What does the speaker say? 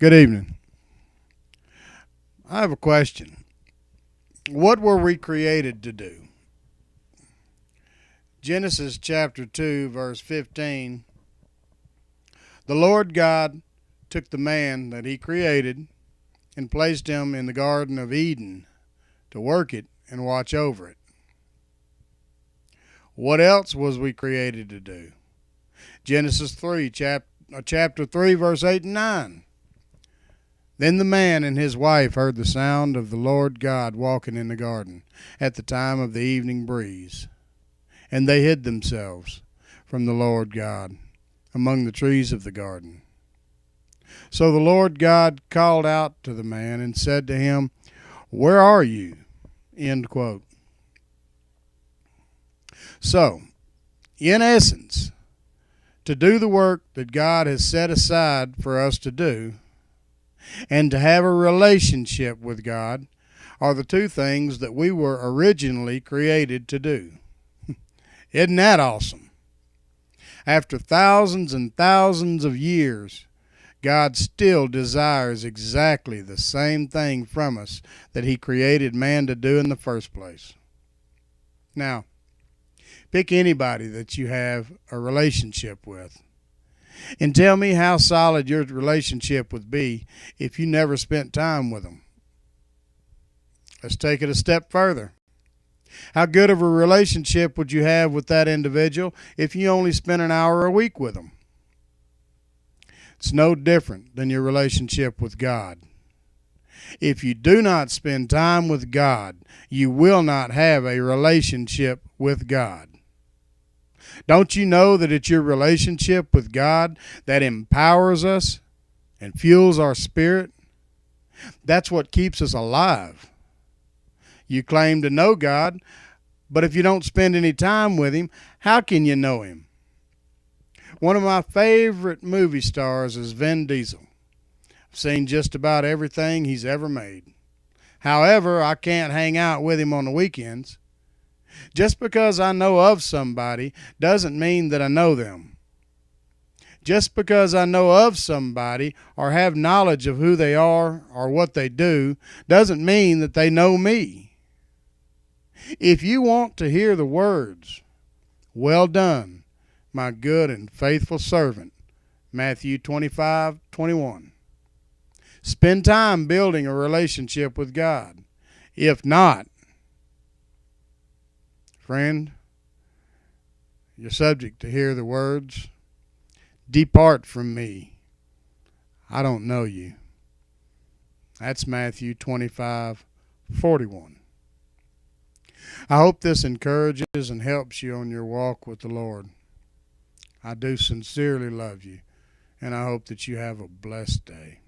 Good evening. I have a question. What were we created to do? Genesis chapter 2, verse 15. The Lord God took the man that he created and placed him in the Garden of Eden to work it and watch over it. What else was we created to do? Genesis 3, chapter 3, verse 8 and 9. Then the man and his wife heard the sound of the Lord God walking in the garden at the time of the evening breeze. And they hid themselves from the Lord God among the trees of the garden. So the Lord God called out to the man and said to him, "Where are you?" End quote. So, in essence, to do the work that God has set aside for us to do and to have a relationship with God are the two things that we were originally created to do. Isn't that awesome? After thousands and thousands of years, God still desires exactly the same thing from us that He created man to do in the first place. Now, pick anybody that you have a relationship with and tell me how solid your relationship would be if you never spent time with them. Let's take it a step further. How good of a relationship would you have with that individual if you only spent an hour a week with them? It's no different than your relationship with God. If you do not spend time with God, you will not have a relationship with God. Don't you know that it's your relationship with God that empowers us and fuels our spirit? That's what keeps us alive. You claim to know God, but if you don't spend any time with Him, how can you know Him? One of my favorite movie stars is Vin Diesel. I've seen just about everything he's ever made. However, I can't hang out with him on the weekends. Just because I know of somebody doesn't mean that I know them. Just because I know of somebody or have knowledge of who they are or what they do doesn't mean that they know me. If you want to hear the words, "Well done, my good and faithful servant," Matthew 25:21. Spend time building a relationship with God. If not, friend, you're subject to hear the words, "Depart from me, I don't know you." That's Matthew 25:41. I hope this encourages and helps you on your walk with the Lord. I do sincerely love you, and I hope that you have a blessed day.